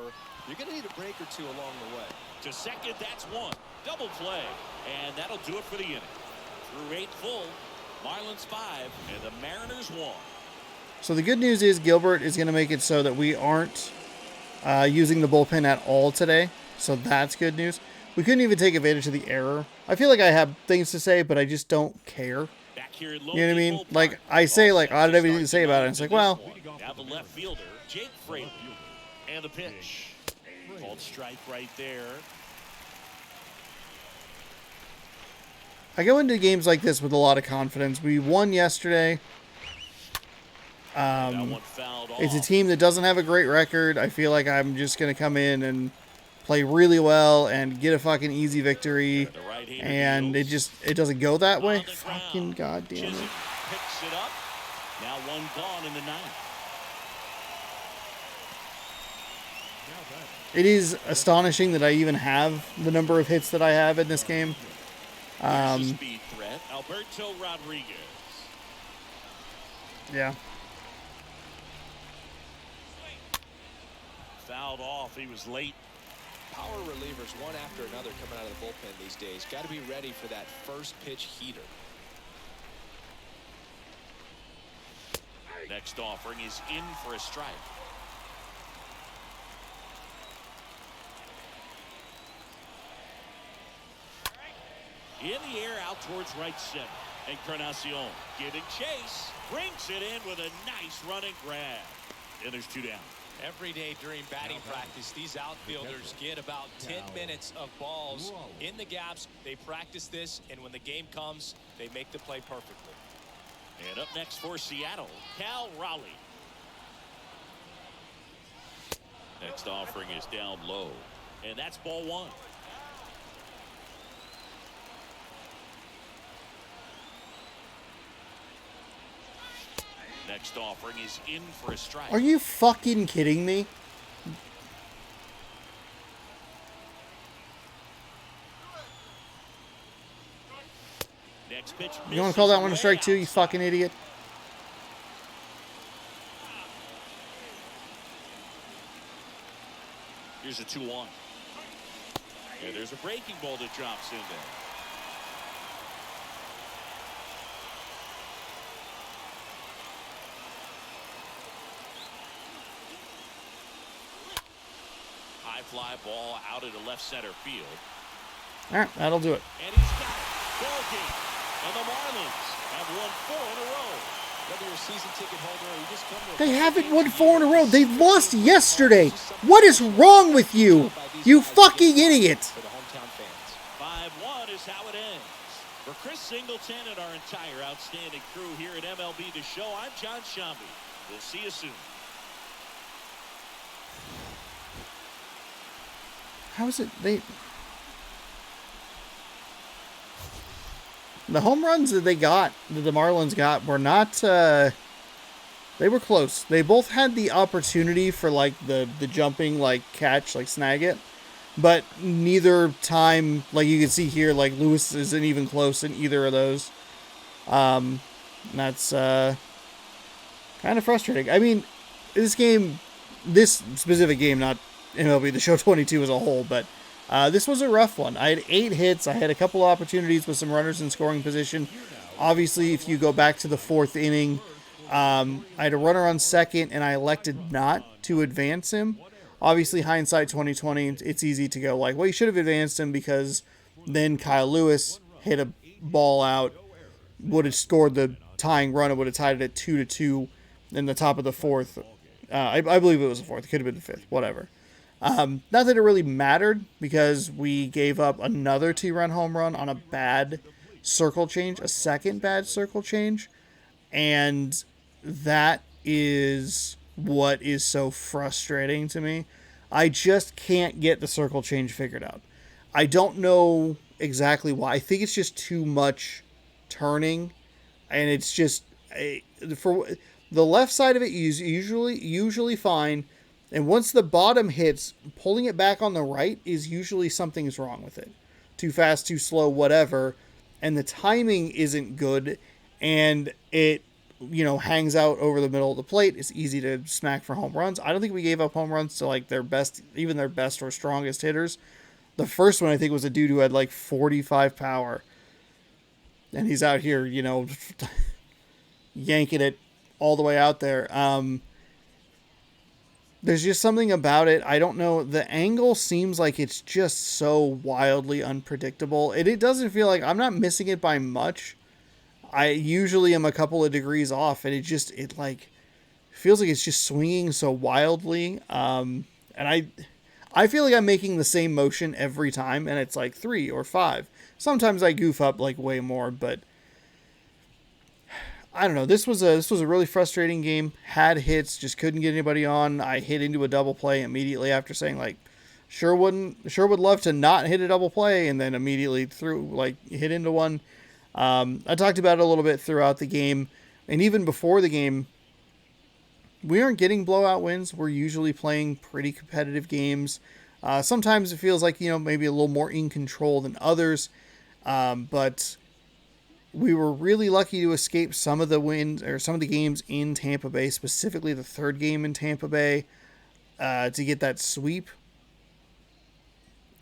you're going to need a break or two along the way. To second, that's one. Double play, and that'll do it for the inning. Through 8 full, Marlins 5 and the Mariners 1. So the good news is Gilbert is going to make it so that we aren't using the bullpen at all today. So that's good news. We couldn't even take advantage of the error. I feel like I have things to say, but I just don't care. Back here at You know what I mean? Ballpark. Like, I say, like, I don't have anything to say about it. It's like, well, Now the left fielder, Jake Fraley. And the pitch. Called strike right there. I go into games like this with a lot of confidence. We won yesterday. That one fouled It's a off. team that doesn't have a great record. I feel like I'm just going to come in and play really well and get a fucking easy victory. The right-hander And deals. it doesn't go that On way. the ground. Fucking goddamn it. Chisholm picks it up. Now one gone in the ninth. It is astonishing that I even have the number of hits that I have in this game. Here's the speed threat, Alberto Rodriguez. Yeah. Fouled off. He was late. Power relievers, one after another, coming out of the bullpen these days. Got to be ready for that first pitch heater. Next offering is in for a strike. In the air out towards right center. Encarnacion giving chase. Brings it in with a nice running grab. And there's two down. Every day during batting practice, these outfielders get about 10 minutes of balls in the gaps. They practice this, and when the game comes, they make the play perfectly. And up next for Seattle, Cal Raleigh. Next offering is down low. And that's ball one. Next offering is in for a strike. Are you fucking kidding me? Next pitch. You want to call that one a strike too, you fucking idiot? Here's a 2-1. And there's a breaking ball that drops in there. High fly ball out into left center field. All right, that'll do it. And he's got it. Ball game. And the Marlins have won 4 in a row. Whether you're a season ticket holder or you just come to a They couple haven't games won a 4 in a year, row. They lost Sunday yesterday. is something What is wrong with you? You fucking idiot. for the hometown fans. 5-1 is how it ends. For Chris Singleton and our entire outstanding crew here at MLB The Show, I'm John Shambi. We'll see you soon. How is it the home runs that they got, that the Marlins got, were not they were close. They both had the opportunity for like the jumping like catch, like snag it, but neither time, like you can see here, like Lewis isn't even close in either of those. That's kind of frustrating. I mean, this specific game, not MLB The Show 22 as a whole, but this was a rough one. I had 8 hits. I had a couple opportunities with some runners in scoring position. Obviously, if you go back to the 4th inning, I had a runner on second, and I elected not to advance him. Obviously, hindsight 2020, it's easy to go like, well, you should have advanced him because then Kyle Lewis hit a ball out, would have scored the tying run, it would have tied it at 2-2 in the top of the 4th. I believe it was the 4th. It could have been the 5th. Whatever. Not that it really mattered because we gave up another 2-run home run on a bad circle change, a second bad circle change. And that is what is so frustrating to me. I just can't get the circle change figured out. I don't know exactly why. I think it's just too much turning, and it's just for the left side of it is usually fine. And once the bottom hits, pulling it back on the right is usually something's wrong with it. Too fast, too slow, whatever. And the timing isn't good, and it hangs out over the middle of the plate. It's easy to smack for home runs. I don't think we gave up home runs to like their best or strongest hitters. The first one I think was a dude who had like 45 power. and he's out here, yanking it all the way out there. There's just something about it. I don't know. The angle seems like it's just so wildly unpredictable. It doesn't feel like I'm not missing it by much. I usually am a couple of degrees off, and it feels like it's just swinging so wildly. And I feel like I'm making the same motion every time, and it's like 3 or 5. Sometimes I goof up like way more, but I don't know. This was a really frustrating game. Had hits, just couldn't get anybody on. I hit into a double play immediately after saying like, sure would love to not hit a double play, and then immediately hit into one. I talked about it a little bit throughout the game, and even before the game. We aren't getting blowout wins. We're usually playing pretty competitive games. Sometimes it feels like maybe a little more in control than others, but we were really lucky to escape some of the wins or some of the games in Tampa Bay, specifically the third game in Tampa Bay, to get that sweep.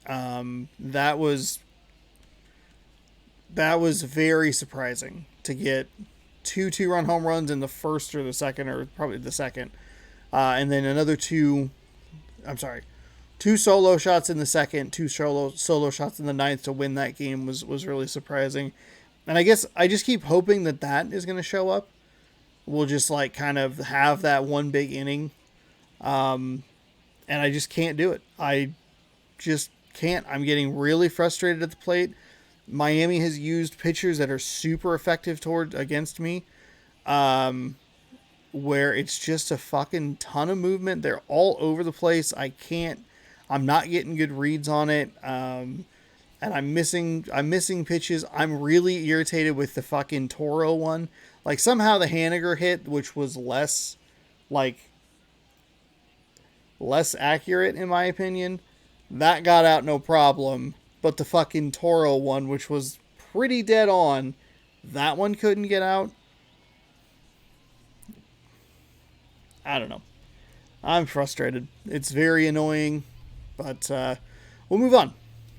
That was very surprising to get 2 2-run home runs in the first or the second, or probably the second, and then another 2 solo shots in the second, 2 solo shots in the ninth to win that game was really surprising. And I guess I just keep hoping that is going to show up. We'll just kind of have that one big inning. And I just can't do it. I just can't. I'm getting really frustrated at the plate. Miami has used pitchers that are super effective against me. Where it's just a fucking ton of movement. They're all over the place. I'm not getting good reads on it. And I'm missing pitches. I'm really irritated with the fucking Toro one. Somehow the Haniger hit, which was less accurate in my opinion, that got out no problem. But the fucking Toro one, which was pretty dead on, that one couldn't get out. I don't know. I'm frustrated. It's very annoying, but we'll move on.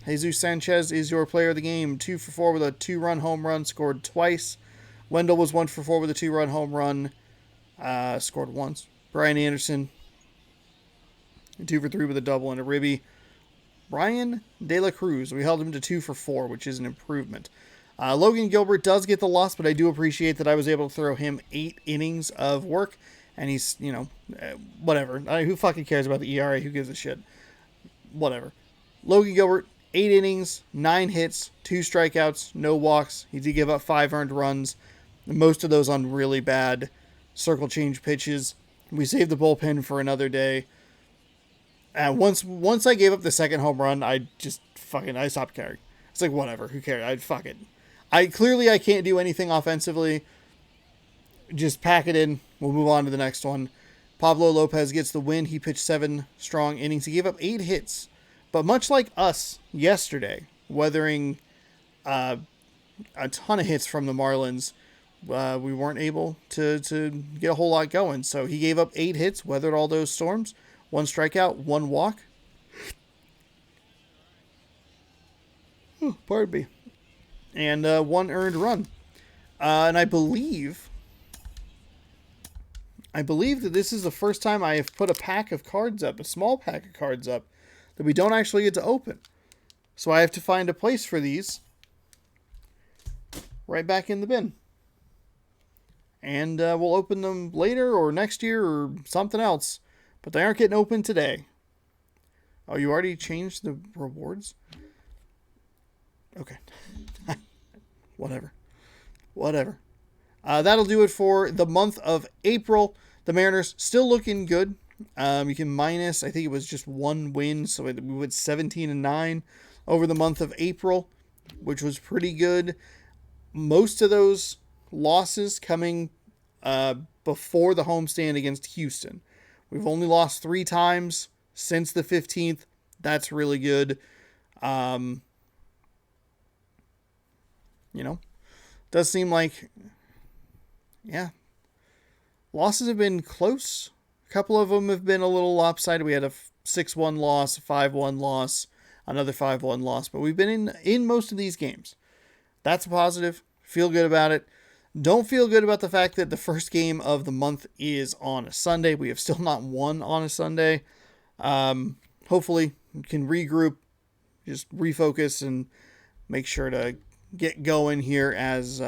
Jesus Sanchez is your player of the game. 2 for 4 with a 2-run home run, scored twice. Wendell was 1 for 4 with a 2-run home run, scored once. Brian Anderson, 2 for 3 with a double and a ribby. Brian De La Cruz, we held him to 2 for 4, which is an improvement. Logan Gilbert does get the loss, but I do appreciate that I was able to throw him 8 innings of work, and he's, whatever. Who fucking cares about the ERA? Who gives a shit? Whatever. Logan Gilbert, 8 innings, 9 hits, 2 strikeouts, no walks. He did give up 5 earned runs, most of those on really bad circle change pitches. We saved the bullpen for another day. Once I gave up the second home run, I stopped caring. It's like, whatever, who cares? I can't do anything offensively. Just pack it in. We'll move on to the next one. Pablo Lopez gets the win. He pitched 7 strong innings. He gave up 8 hits. But much like us yesterday, weathering a ton of hits from the Marlins, we weren't able to get a whole lot going. So he gave up 8 hits, weathered all those storms. 1 strikeout, 1 walk. Pardon me. And 1 earned run. And I believe that this is the first time I have put a pack of cards up, a small pack of cards up, that we don't actually get to open. So I have to find a place for these right back in the bin. And we'll open them later or next year or something else. But they aren't getting open today. Oh, you already changed the rewards? Okay. Whatever. That'll do it for the month of April. The Mariners still looking good. You can minus, I think it was just 1 win, so we went 17-9 over the month of April, which was pretty good. Most of those losses coming before the homestand against Houston. We've only lost 3 times since the 15th. That's really good. Does seem like, losses have been close. A couple of them have been a little lopsided. We had a 6-1 loss, a 5-1 loss, another 5-1 loss, but we've been in most of these games. That's a positive. Feel good about it. Don't feel good about the fact that the first game of the month is on a Sunday. We have still not won on a Sunday. Hopefully we can regroup, just refocus, and make sure to get going here as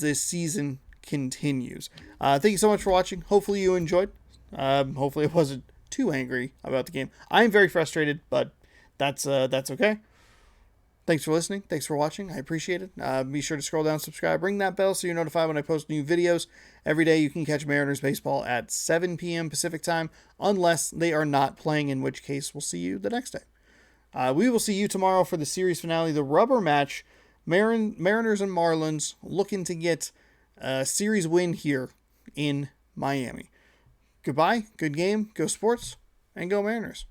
this season continues. Thank you so much for watching. Hopefully you enjoyed. Hopefully I wasn't too angry about the game. I am very frustrated, but that's okay. Thanks for listening. Thanks for watching. I appreciate it. Be sure to scroll down, subscribe, ring that bell so you're notified when I post new videos. Every day you can catch Mariners baseball at 7 p.m. Pacific time, unless they are not playing, in which case we'll see you the next day. We will see you tomorrow for the series finale, the rubber match. Mariners and Marlins looking to get a series win here in Miami. Goodbye, good game, go Sports, and go Mariners.